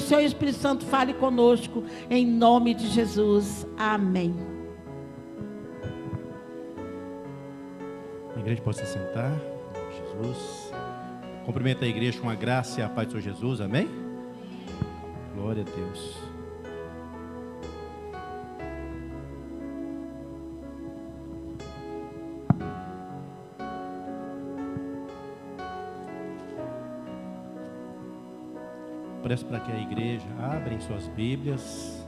Senhor Espírito Santo fale conosco, em nome de Jesus. Amém. A igreja pode se sentar. Jesus. Cumprimento a igreja com a graça e a paz do Senhor Jesus. Amém? Glória a Deus. Peço para que a igreja abra suas Bíblias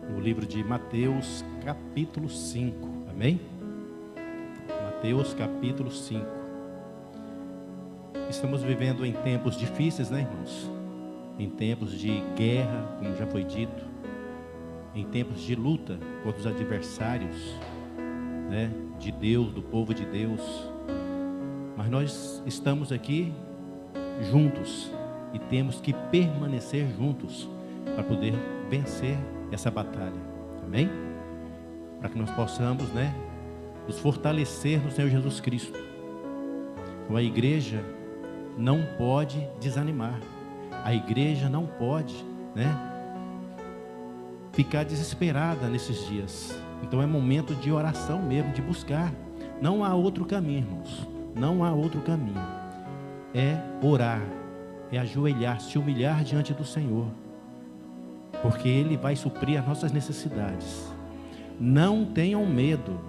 no livro de Mateus, capítulo 5. Amém? Mateus, capítulo 5. Estamos vivendo em tempos difíceis, né, irmãos? Em tempos de guerra, como já foi dito, em tempos de luta contra os adversários, né, de Deus, do povo de Deus. Mas nós estamos aqui juntos e temos que permanecer juntos para poder vencer essa batalha. Amém? Para que nós possamos, né, nos fortalecer no Senhor Jesus Cristo. Então a igreja não pode desanimar. A igreja não pode, né, ficar desesperada nesses dias. Então é momento de oração mesmo, de buscar. Não há outro caminho, irmãos. Não há outro caminho. É orar, é ajoelhar, se humilhar diante do Senhor, porque Ele vai suprir as nossas necessidades. Não tenham medo,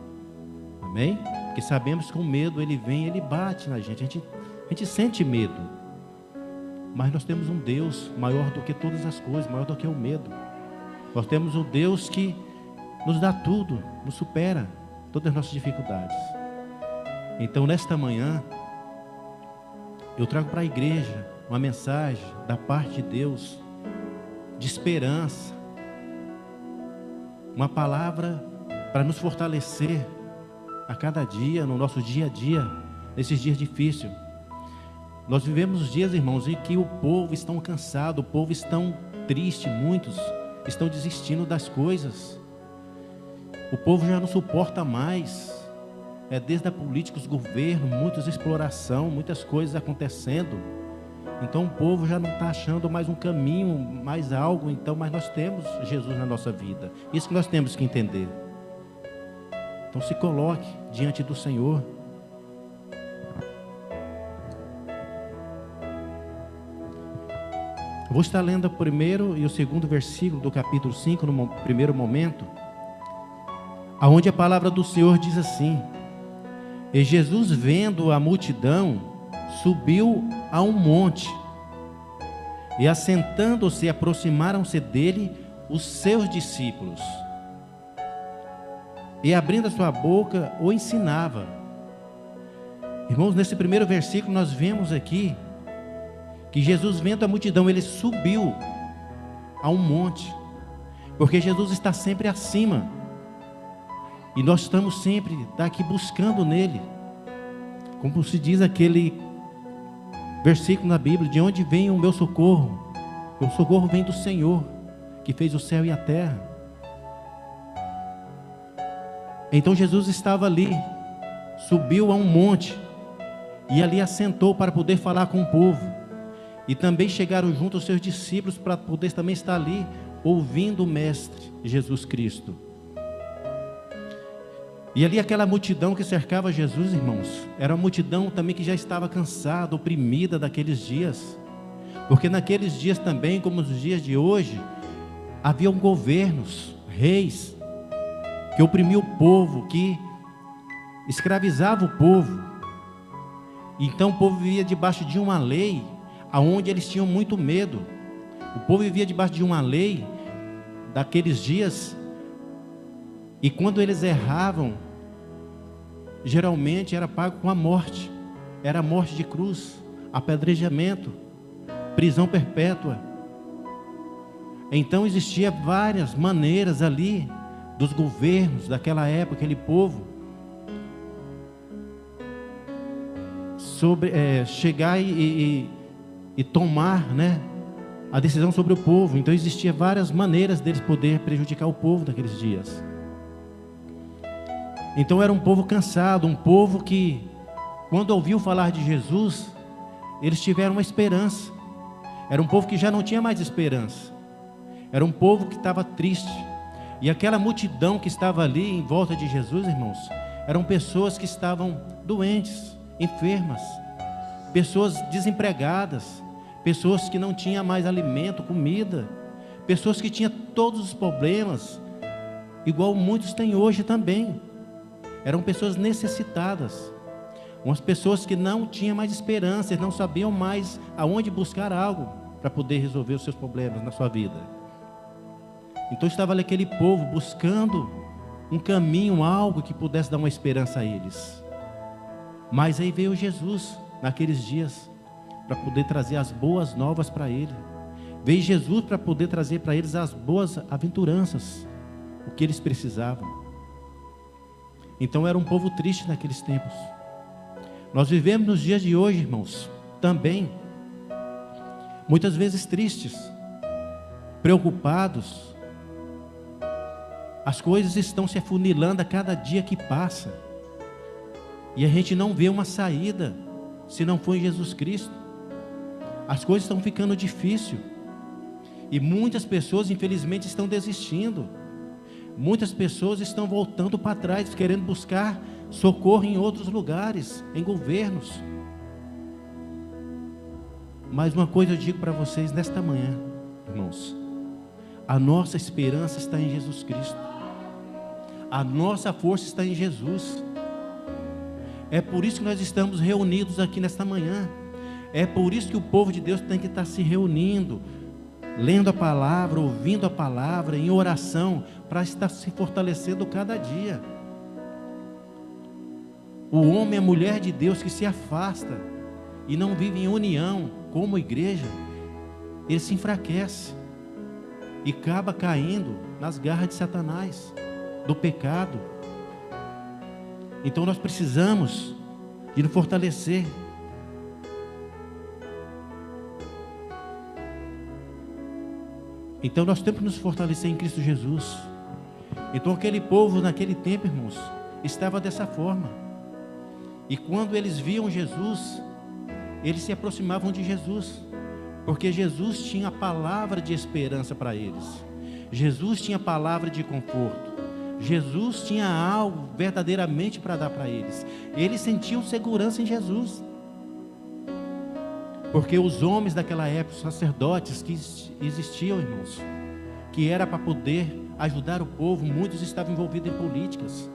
amém? Porque sabemos que o medo, ele vem, ele bate na gente, a gente sente medo, mas nós temos um Deus maior do que todas as coisas, maior do que o medo. Nós temos um Deus que nos dá tudo, nos supera todas as nossas dificuldades. Então nesta manhã, eu trago para a igreja uma mensagem da parte de Deus, de esperança, uma palavra para nos fortalecer a cada dia, no nosso dia a dia, nesses dias difíceis. Nós vivemos os dias, irmãos, em que o povo está cansado, o povo está triste, muitos estão desistindo das coisas, o povo já não suporta mais, desde a política, os governos, muitas exploração, muitas coisas acontecendo. Então o povo já não está achando mais um caminho, mais algo. Então, mas nós temos Jesus na nossa vida. Isso que nós temos que entender. Então se coloque diante do Senhor. Eu vou estar lendo o primeiro e o segundo versículo do capítulo 5, no primeiro momento, aonde a palavra do Senhor diz assim: E Jesus, vendo a multidão, subiu a um monte, e assentando-se, aproximaram-se dele os seus discípulos, e abrindo a sua boca, o ensinava. Irmãos, nesse primeiro versículo nós vemos aqui, que Jesus, vendo a multidão, ele subiu a um monte, porque Jesus está sempre acima, e nós estamos sempre daqui buscando nele, como se diz aquele versículo na Bíblia: de onde vem o meu socorro? O socorro vem do Senhor, que fez o céu e a terra. Então Jesus estava ali, subiu a um monte, e ali assentou para poder falar com o povo. E também chegaram junto os seus discípulos para poder também estar ali, ouvindo o Mestre Jesus Cristo. E ali aquela multidão que cercava Jesus, irmãos, era uma multidão também que já estava cansada, oprimida daqueles dias. Porque naqueles dias também, como nos dias de hoje, haviam governos, reis, que oprimiam o povo, que escravizavam o povo. Então o povo vivia debaixo de uma lei, aonde eles tinham muito medo. O povo vivia debaixo de uma lei daqueles dias, e quando eles erravam, geralmente era pago com a morte. Era a morte de cruz, apedrejamento, prisão perpétua. Então existia várias maneiras ali dos governos daquela época, aquele povo, sobre chegar e tomar, né, a decisão sobre o povo. Então existia várias maneiras deles poder prejudicar o povo naqueles dias. Então era um povo cansado, um povo que, quando ouviu falar de Jesus, eles tiveram uma esperança. Era um povo que já não tinha mais esperança. Era um povo que estava triste. E aquela multidão que estava ali em volta de Jesus, irmãos, eram pessoas que estavam doentes, enfermas, pessoas desempregadas, pessoas que não tinham mais alimento, comida, pessoas que tinham todos os problemas, igual muitos têm hoje também. Eram pessoas necessitadas, umas pessoas que não tinham mais esperança, não sabiam mais aonde buscar algo para poder resolver os seus problemas na sua vida. Então estava ali aquele povo buscando um caminho, algo que pudesse dar uma esperança a eles. Mas aí veio Jesus naqueles dias para poder trazer as boas novas para ele. Veio Jesus para poder trazer para eles as boas aventuranças, o que eles precisavam. Então era um povo triste naqueles tempos. Nós vivemos nos dias de hoje, irmãos, também muitas vezes tristes, preocupados. As coisas estão se afunilando a cada dia que passa, e a gente não vê uma saída se não for em Jesus Cristo. As coisas estão ficando difíceis, e muitas pessoas infelizmente estão desistindo. Muitas pessoas estão voltando para trás, querendo buscar socorro em outros lugares, em governos. Mas uma coisa eu digo para vocês nesta manhã, irmãos: a nossa esperança está em Jesus Cristo. A nossa força está em Jesus. É por isso que nós estamos reunidos aqui nesta manhã. É por isso que o povo de Deus tem que estar se reunindo, lendo a palavra, ouvindo a palavra, em oração, para estar se fortalecendo cada dia. O homem e a mulher de Deus que se afasta e não vive em união como igreja, ele se enfraquece e acaba caindo nas garras de Satanás, do pecado. Então nós precisamos de nos fortalecer. Então nós temos que nos fortalecer em Cristo Jesus. Então aquele povo naquele tempo, irmãos, estava dessa forma. E quando eles viam Jesus, eles se aproximavam de Jesus, porque Jesus tinha a palavra de esperança para eles. Jesus tinha a palavra de conforto. Jesus tinha algo verdadeiramente para dar para eles. Eles sentiam segurança em Jesus, porque os homens daquela época, os sacerdotes que existiam, irmãos, que era para poder ajudar o povo, muitos estavam envolvidos em políticas,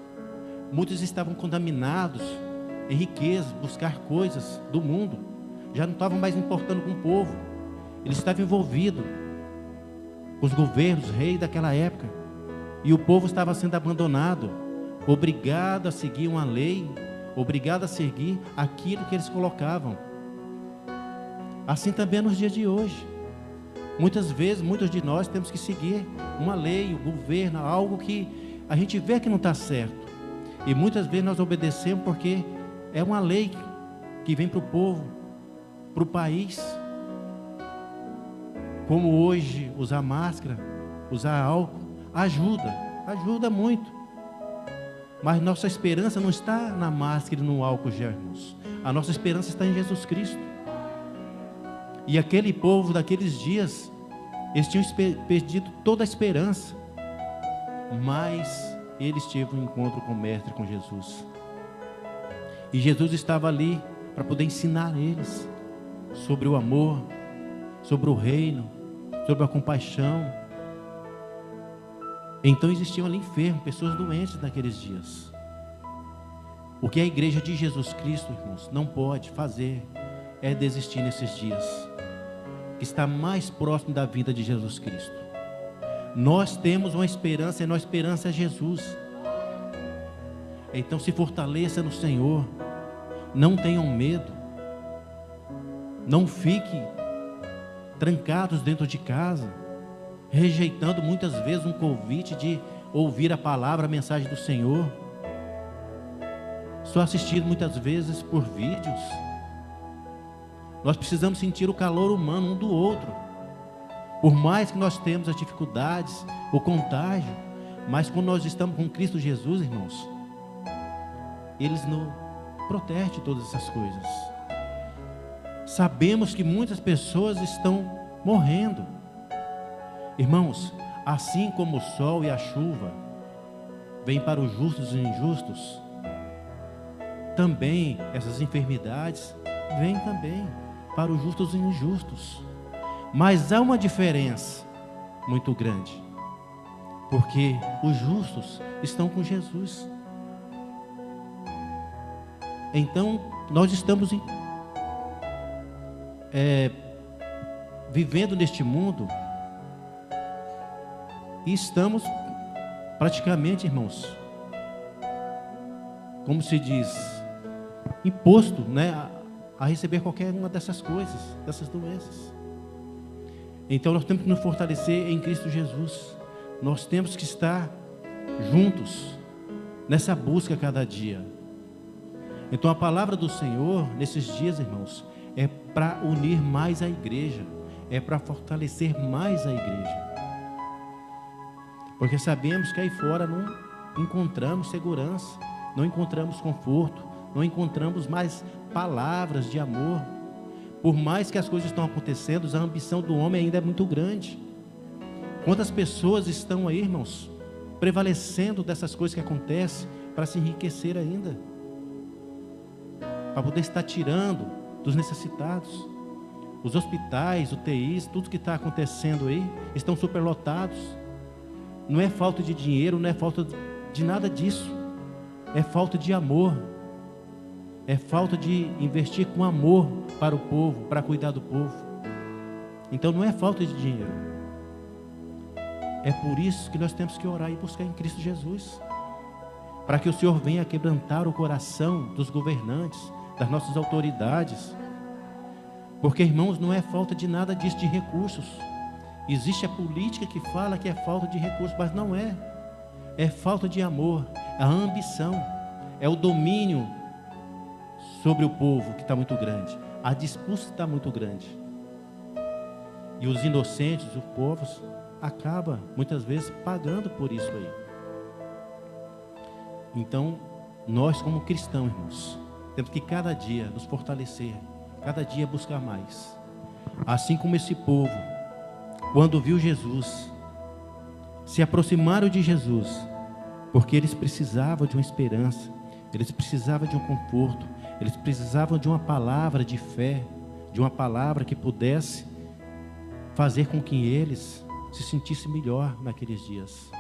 muitos estavam contaminados em riqueza, buscar coisas do mundo, já não estavam mais importando com o povo. Eles estavam envolvidos com os governos, reis daquela época. E o povo estava sendo abandonado, obrigado a seguir uma lei, obrigado a seguir aquilo que eles colocavam. Assim também nos dias de hoje. Muitas vezes, muitos de nós temos que seguir uma lei, o governo, algo que a gente vê que não está certo. E muitas vezes nós obedecemos porque é uma lei que vem para o povo, para o país. Como hoje, usar máscara, usar álcool, ajuda muito. Mas nossa esperança não está na máscara e no álcool gel, irmãos. A nossa esperança está em Jesus Cristo. E aquele povo daqueles dias, eles tinham perdido toda a esperança, mas eles tiveram um encontro com o Mestre, com Jesus. E Jesus estava ali para poder ensinar eles sobre o amor, sobre o reino, sobre a compaixão. Então existiam ali enfermos, pessoas doentes naqueles dias. O que a igreja de Jesus Cristo, irmãos, não pode fazer é desistir nesses dias, que está mais próximo da vida de Jesus Cristo. Nós temos uma esperança, e nossa esperança é Jesus. Então se fortaleça no Senhor, não tenham medo, não fiquem trancados dentro de casa, rejeitando muitas vezes um convite de ouvir a palavra, a mensagem do Senhor, só assistindo muitas vezes por vídeos. Nós precisamos sentir o calor humano um do outro. Por mais que nós temos as dificuldades, o contágio, mas quando nós estamos com Cristo Jesus, irmãos, Ele nos protege de todas essas coisas. Sabemos que muitas pessoas estão morrendo. Irmãos, assim como o sol e a chuva vêm para os justos e injustos, também essas enfermidades vêm também para os justos e injustos. Mas há uma diferença muito grande, porque os justos estão com Jesus. Então, nós estamos vivendo neste mundo e estamos praticamente, irmãos, como se diz, imposto, né, a receber qualquer uma dessas coisas, dessas doenças. Então nós temos que nos fortalecer em Cristo Jesus. Nós temos que estar juntos nessa busca cada dia. Então a palavra do Senhor nesses dias, irmãos, é para unir mais a igreja, é para fortalecer mais a igreja. Porque sabemos que aí fora não encontramos segurança, não encontramos conforto, não encontramos mais palavras de amor. Por mais que as coisas estão acontecendo, a ambição do homem ainda é muito grande. Quantas pessoas estão aí, irmãos, prevalecendo dessas coisas que acontecem para se enriquecer ainda, para poder estar tirando dos necessitados. Os hospitais, UTIs, tudo que está acontecendo aí, estão superlotados. Não é falta de dinheiro, não é falta de nada disso, é falta de amor, é falta de investir com amor para o povo, para cuidar do povo. Então não é falta de dinheiro, é por isso que nós temos que orar e buscar em Cristo Jesus, para que o Senhor venha quebrantar o coração dos governantes, das nossas autoridades, porque, irmãos, não é falta de nada disso, de recursos. Existe a política que fala que é falta de recursos, mas não é. É falta de amor, é a ambição, é o domínio sobre o povo que está muito grande. A disputa está muito grande. E os inocentes, os povos, acabam muitas vezes pagando por isso aí. Então, nós como cristãos, irmãos, temos que cada dia nos fortalecer, cada dia buscar mais. Assim como esse povo, quando viu Jesus, se aproximaram de Jesus, porque eles precisavam de uma esperança, eles precisavam de um conforto, eles precisavam de uma palavra de fé, de uma palavra que pudesse fazer com que eles se sentissem melhor naqueles dias.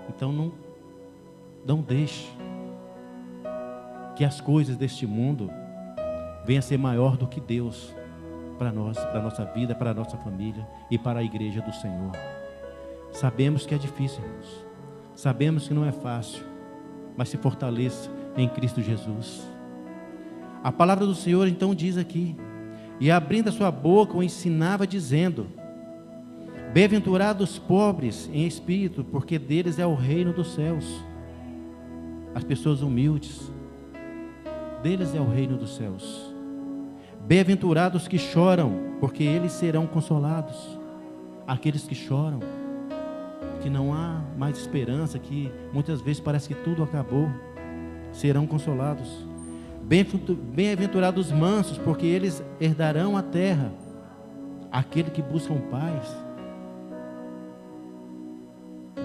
Então não deixe que as coisas deste mundo venham a ser maior do que Deus para nós, para a nossa vida, para a nossa família e para a igreja do Senhor. Sabemos que é difícil, irmãos. Sabemos que não é fácil, mas se fortaleça em Cristo Jesus. A palavra do Senhor então diz aqui: e abrindo a sua boca o ensinava dizendo: bem-aventurados os pobres em espírito, porque deles é o reino dos céus. As pessoas humildes, deles é o reino dos céus. Bem-aventurados que choram, porque eles serão consolados. Aqueles que choram, que não há mais esperança, que muitas vezes parece que tudo acabou, serão consolados. Bem-aventurados os mansos, porque eles herdarão a terra. Aquele que buscam paz.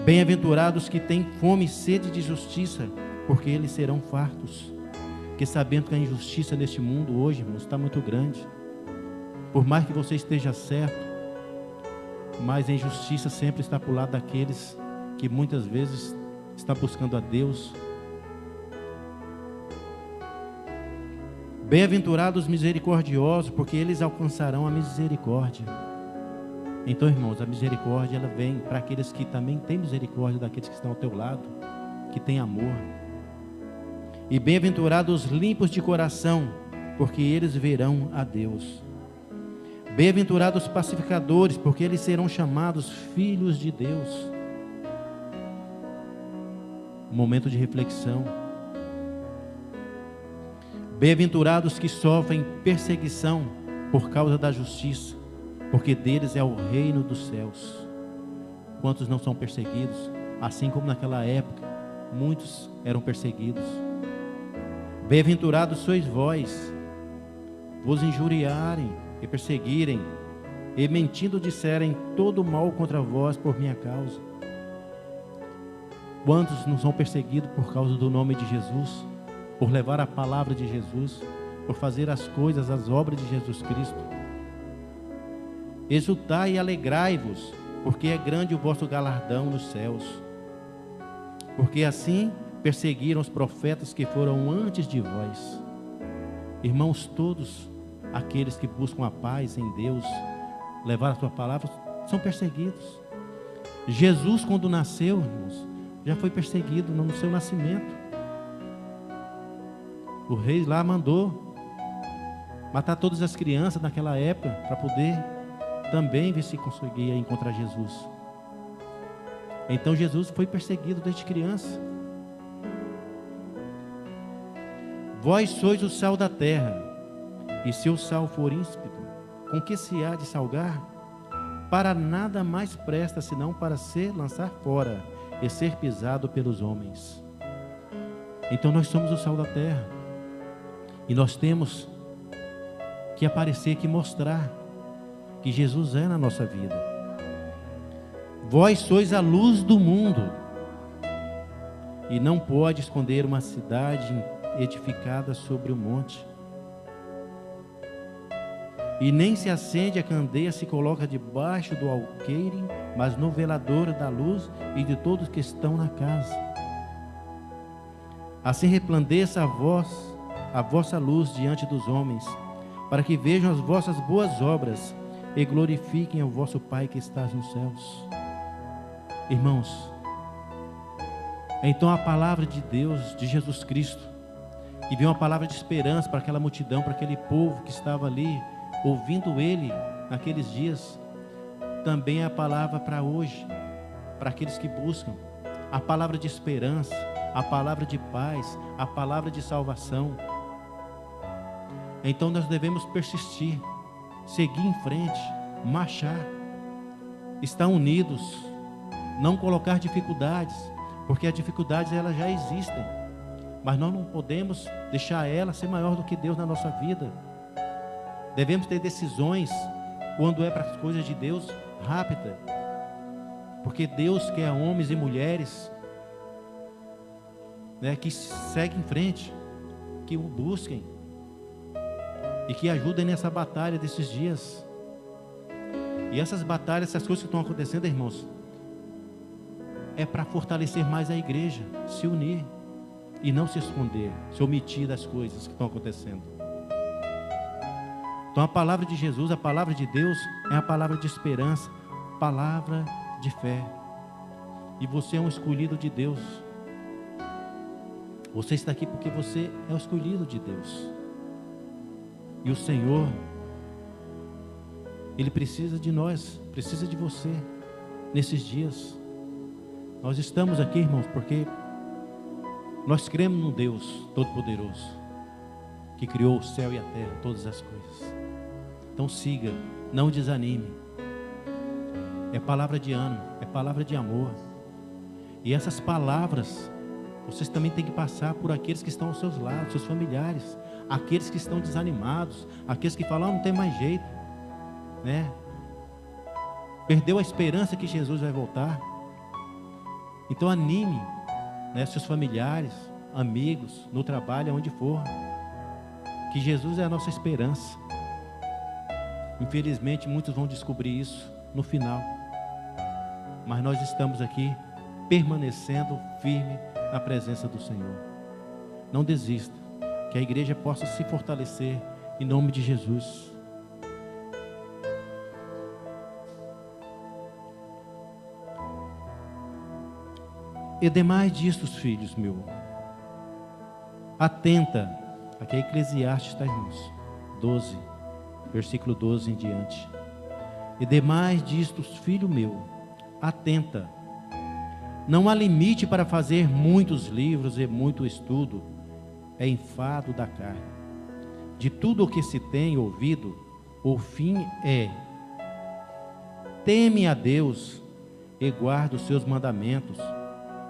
Bem-aventurados que têm fome e sede de justiça, porque eles serão fartos. Porque sabendo que a injustiça neste mundo hoje, irmãos, está muito grande. Por mais que você esteja certo, mas a injustiça sempre está por lado daqueles que muitas vezes estão buscando a Deus. Bem-aventurados os misericordiosos, porque eles alcançarão a misericórdia. Então, irmãos, a misericórdia ela vem para aqueles que também têm misericórdia daqueles que estão ao teu lado, que têm amor. E bem-aventurados os limpos de coração, porque eles verão a Deus. Bem-aventurados os pacificadores, porque eles serão chamados filhos de Deus. Um momento de reflexão. Bem-aventurados que sofrem perseguição por causa da justiça, porque deles é o reino dos céus. Quantos não são perseguidos? Assim como naquela época, muitos eram perseguidos. Bem-aventurados sois vós, vos injuriarem e perseguirem, e mentindo disserem todo mal contra vós por minha causa. Quantos não são perseguidos por causa do nome de Jesus, por levar a palavra de Jesus, por fazer as coisas, as obras de Jesus Cristo? Exultai e alegrai-vos, porque é grande o vosso galardão nos céus. Porque assim perseguiram os profetas que foram antes de vós. Irmãos, todos aqueles que buscam a paz em Deus, levar a sua palavra, são perseguidos. Jesus, quando nasceu, irmãos, já foi perseguido no seu nascimento. O rei lá mandou matar todas as crianças naquela época, para poder também ver se conseguia encontrar Jesus. Então Jesus foi perseguido desde criança. Vós sois o sal da terra, e se o sal for ímpido, com que se há de salgar? Para nada mais presta, senão para ser lançar fora e ser pisado pelos homens. Então nós somos o sal da terra, e nós temos que aparecer, que mostrar que Jesus é na nossa vida. Vós sois a luz do mundo, e não pode esconder uma cidade edificada sobre o monte. E nem se acende a candeia, se coloca debaixo do alqueire, mas no velador da luz e de todos que estão na casa. Assim resplandeça a vossa luz diante dos homens, para que vejam as vossas boas obras e glorifiquem o vosso Pai que está nos céus. Irmãos, então a palavra de Deus, de Jesus Cristo, que veio uma palavra de esperança para aquela multidão, para aquele povo que estava ali, ouvindo Ele naqueles dias, também é a palavra para hoje, para aqueles que buscam, a palavra de esperança, a palavra de paz, a palavra de salvação. Então nós devemos persistir, seguir em frente, marchar, estar unidos, não colocar dificuldades, porque as dificuldades elas já existem, mas nós não podemos deixar ela ser maior do que Deus na nossa vida. Devemos ter decisões, quando é para as coisas de Deus, rápida, porque Deus quer homens e mulheres, né, que seguem em frente, que o busquem e que ajudem nessa batalha desses dias. E essas batalhas, essas coisas que estão acontecendo, irmãos, é para fortalecer mais a igreja, se unir e não se esconder, se omitir das coisas que estão acontecendo. Então a palavra de Jesus, a palavra de Deus é a palavra de esperança, palavra de fé. E você é um escolhido de Deus. Você está aqui porque você é o escolhido de Deus. E o Senhor, Ele precisa de nós, precisa de você nesses dias. Nós estamos aqui, irmãos, porque nós cremos no Deus Todo-Poderoso, que criou o céu e a terra, todas as coisas. Então siga, não desanime. É palavra de ânimo, é palavra de amor. E essas palavras, vocês também têm que passar por aqueles que estão aos seus lados, seus familiares, aqueles que estão desanimados, aqueles que falam, não tem mais jeito, né? Perdeu a esperança que Jesus vai voltar. Então anime, né, seus familiares, amigos, no trabalho, aonde for, que Jesus é a nossa esperança. Infelizmente muitos vão descobrir isso no final, mas nós estamos aqui permanecendo firme na presença do Senhor. Não desista, que a igreja possa se fortalecer em nome de Jesus. E demais disto, filhos meus, atenta, aqui é Eclesiastes, tá, irmãos? 12, versículo 12 em diante. E demais disto, filho meu, atenta, não há limite para fazer muitos livros e muito estudo, é enfado da carne. De tudo o que se tem ouvido, o fim é: teme a Deus e guarda os seus mandamentos,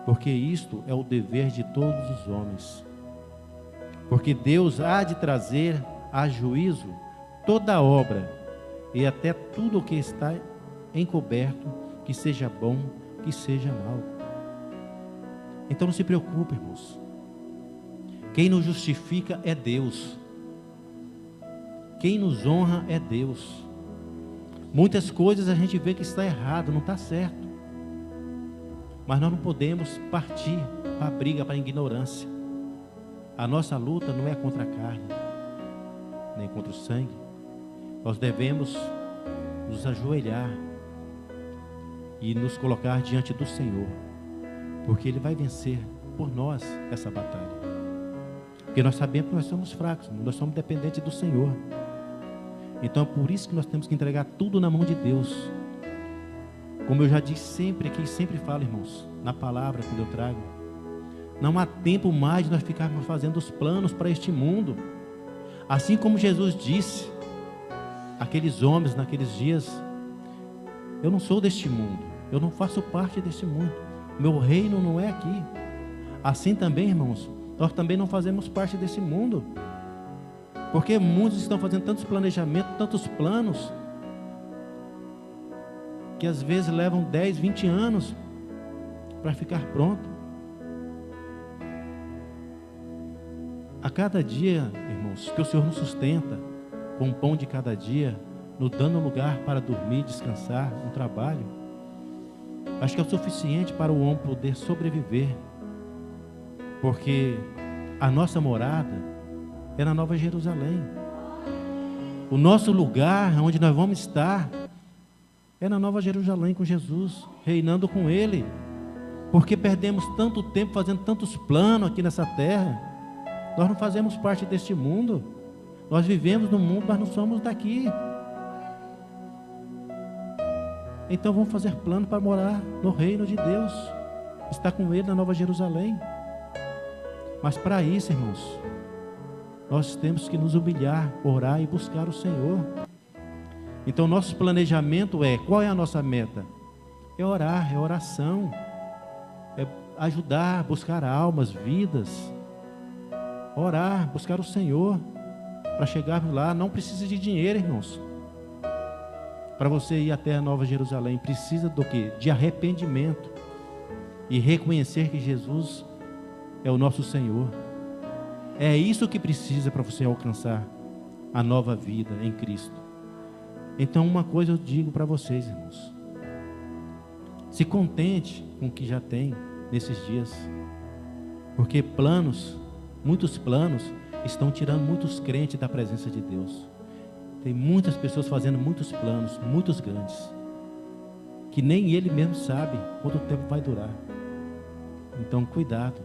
porque isto é o dever de todos os homens. Porque Deus há de trazer a juízo toda obra, e até tudo o que está encoberto, que seja bom, que seja mal. Então não se preocupe, irmãos. Quem nos justifica é Deus. Quem nos honra é Deus. Muitas coisas a gente vê que está errado, não está certo. Mas nós não podemos partir para a briga, para a ignorância. A nossa luta não é contra a carne, nem contra o sangue. Nós devemos nos ajoelhar e nos colocar diante do Senhor, porque Ele vai vencer por nós essa batalha. Porque nós sabemos que nós somos fracos, nós somos dependentes do Senhor. Então é por isso que nós temos que entregar tudo na mão de Deus. Como eu já disse sempre aqui, sempre falo, irmãos, na palavra quando eu trago, não há tempo mais de nós ficarmos fazendo os planos para este mundo. Assim como Jesus disse, aqueles homens naqueles dias, eu não sou deste mundo, eu não faço parte deste mundo, meu reino não é aqui. Assim também, irmãos, nós também não fazemos parte desse mundo, porque muitos estão fazendo tantos planejamentos, tantos planos, que às vezes levam 10, 20 anos para ficar pronto. A cada dia, irmãos, que o Senhor nos sustenta com o pão de cada dia, nos dando um lugar para dormir, descansar, um trabalho, acho que é o suficiente para o homem poder sobreviver, porque a nossa morada é na Nova Jerusalém. O nosso lugar onde nós vamos estar é na Nova Jerusalém com Jesus, reinando com Ele, porque perdemos tanto tempo fazendo tantos planos aqui nessa terra. Nós não fazemos parte deste mundo, nós vivemos no mundo, mas não somos daqui. Então vamos fazer plano para morar no reino de Deus, estar com Ele na Nova Jerusalém. Mas para isso, irmãos, nós temos que nos humilhar, orar e buscar o Senhor. Então nosso planejamento qual é a nossa meta? É orar, é oração, é ajudar, buscar almas, vidas, orar, buscar o Senhor, para chegarmos lá. Não precisa de dinheiro, irmãos. Para você ir até a Nova Jerusalém, precisa do quê? De arrependimento e reconhecer que Jesus é o nosso Senhor. É isso que precisa para você alcançar a nova vida em Cristo. Então uma coisa eu digo para vocês, irmãos, se contente com o que já tem nesses dias, porque muitos planos estão tirando muitos crentes da presença de Deus. Tem muitas pessoas fazendo muitos planos, muitos grandes, que nem ele mesmo sabe quanto tempo vai durar. Então cuidado,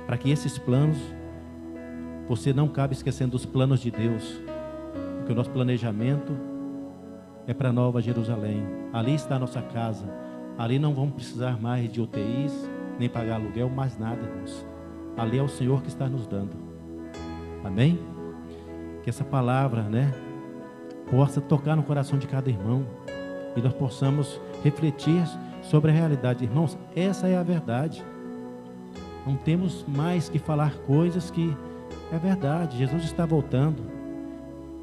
para que esses planos, você não acabe esquecendo dos planos de Deus, porque o nosso planejamento é para Nova Jerusalém. Ali está a nossa casa, ali não vamos precisar mais de UTIs, nem pagar aluguel, mais nada, irmãos. Ali é o Senhor que está nos dando. Amém? Que essa palavra, possa tocar no coração de cada irmão, e nós possamos refletir sobre a realidade. Irmãos, essa é a verdade. Não temos mais que falar coisas que é verdade. Jesus está voltando,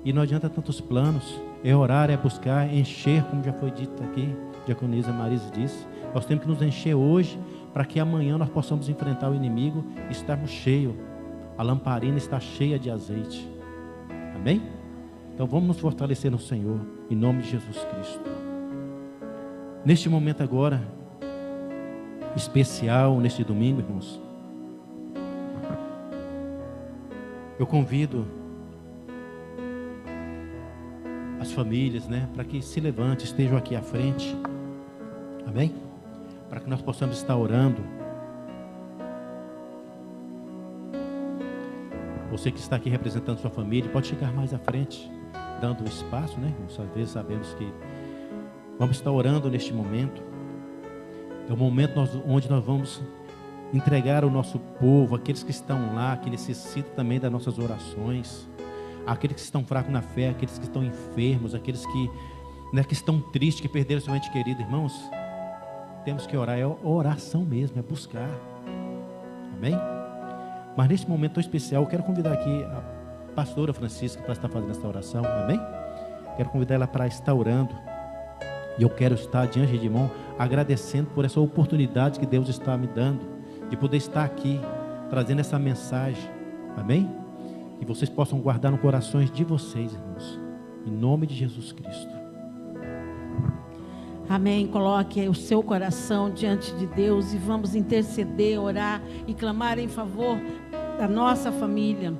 e não adianta tantos planos. É orar, é buscar, encher, como já foi dito aqui, diaconisa Marisa disse. Nós temos que nos encher hoje, para que amanhã nós possamos enfrentar o inimigo e estarmos cheios. A lamparina está cheia de azeite. Amém? Então vamos nos fortalecer no Senhor, em nome de Jesus Cristo. Neste momento agora, especial, neste domingo, irmãos, eu convido as famílias, para que se levantem, estejam aqui à frente. Amém? Para que nós possamos estar orando. Você que está aqui representando sua família, pode chegar mais à frente, dando espaço, irmãos? Às vezes sabemos que vamos estar orando neste momento. É o momento onde nós vamos entregar o nosso povo, aqueles que estão lá, que necessitam também das nossas orações, aqueles que estão fracos na fé, aqueles que estão enfermos, aqueles que estão tristes, que perderam seu ente querido. Irmãos, temos que orar, é oração mesmo, é buscar. Amém? Mas nesse momento tão especial, eu quero convidar aqui a pastora Francisca para estar fazendo essa oração. Amém? Quero convidar ela para estar orando. E eu quero estar diante de irmão, agradecendo por essa oportunidade que Deus está me dando, de poder estar aqui, trazendo essa mensagem. Amém? Que vocês possam guardar nos corações de vocês, irmãos. Em nome de Jesus Cristo. Amém. Coloque o seu coração diante de Deus e vamos interceder, orar e clamar em favor da nossa família.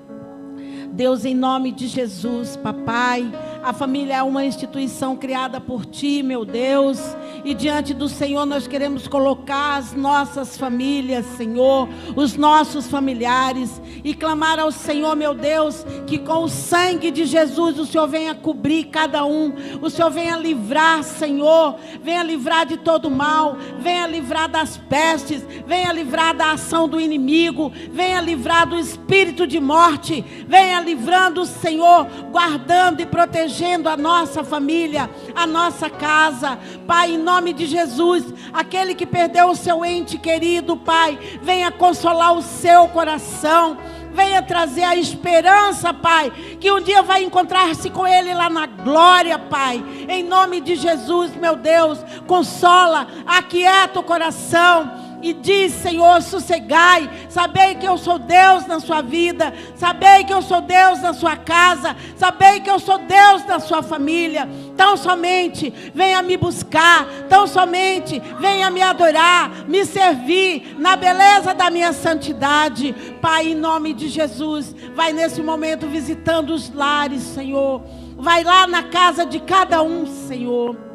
Deus, em nome de Jesus, papai, a família é uma instituição criada por ti, meu Deus, e diante do Senhor nós queremos colocar as nossas famílias, Senhor, os nossos familiares, e clamar ao Senhor, meu Deus, que com o sangue de Jesus o Senhor venha cobrir cada um, o Senhor venha livrar, Senhor, venha livrar de todo mal, venha livrar das pestes, venha livrar da ação do inimigo, venha livrar do espírito de morte, venha livrando, Senhor, guardando e protegendo a nossa família, a nossa casa, Pai, em nome de Jesus, aquele que perdeu o seu ente querido, Pai, venha consolar o seu coração, venha trazer a esperança, Pai, que um dia vai encontrar-se com Ele lá na glória, Pai, em nome de Jesus, meu Deus, consola, aquieta o coração, e diz, Senhor, sossegai, sabei que eu sou Deus na sua vida, sabei que eu sou Deus na sua casa, sabei que eu sou Deus na sua família, tão somente venha me buscar, tão somente venha me adorar, me servir, na beleza da minha santidade, Pai, em nome de Jesus, vai nesse momento visitando os lares, Senhor, vai lá na casa de cada um, Senhor,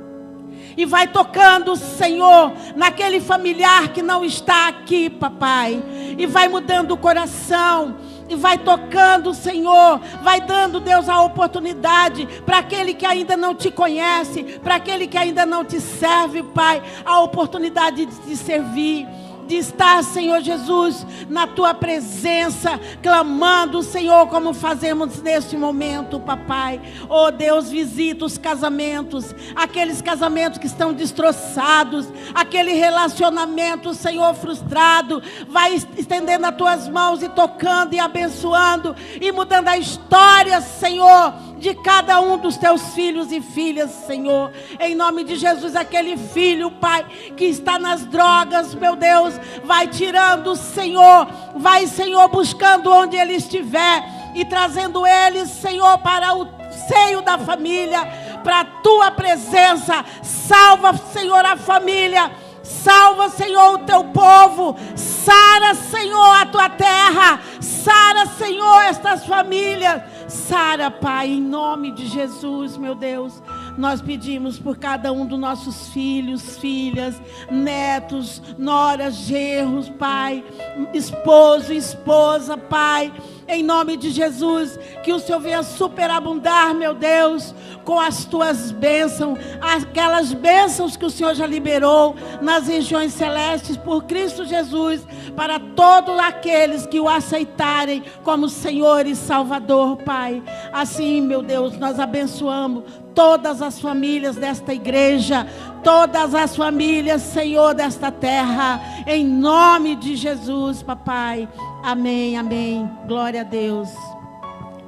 e vai tocando, Senhor, naquele familiar que não está aqui, papai, e vai mudando o coração, e vai tocando, Senhor, vai dando, Deus, a oportunidade para aquele que ainda não te conhece, para aquele que ainda não te serve, Pai, a oportunidade de te servir, de estar, Senhor Jesus, na tua presença, clamando, Senhor, como fazemos neste momento, papai. Oh Deus, visita os casamentos, aqueles casamentos que estão destroçados, aquele relacionamento, Senhor, frustrado, vai estendendo as tuas mãos e tocando e abençoando e mudando a história, Senhor, de cada um dos teus filhos e filhas, Senhor, em nome de Jesus, aquele filho, Pai, que está nas drogas, meu Deus, vai tirando, Senhor, vai, Senhor, buscando onde ele estiver e trazendo ele, Senhor, para o seio da família, para a tua presença. Salva, Senhor, a família, salva, Senhor, o teu povo, sara, Senhor, a tua terra, sara, Senhor, estas famílias, sara, Pai, em nome de Jesus, meu Deus. Nós pedimos por cada um dos nossos filhos, filhas, netos, noras, genros, Pai, esposo, esposa, Pai, em nome de Jesus, que o Senhor venha superabundar, meu Deus, com as tuas bênçãos, aquelas bênçãos que o Senhor já liberou nas regiões celestes por Cristo Jesus, para todos aqueles que o aceitarem como Senhor e Salvador, Pai. Assim, meu Deus, nós abençoamos todas as famílias desta igreja, todas as famílias, Senhor, desta terra, em nome de Jesus, papai. Amém, amém. Glória a Deus.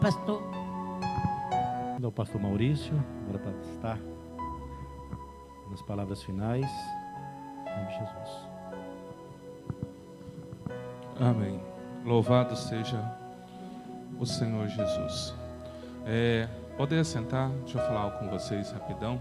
Pastor. O pastor Maurício, agora para estar nas palavras finais, em nome de Jesus. Amém. Louvado seja o Senhor Jesus. Podem assentar, deixa eu falar algo com vocês rapidão.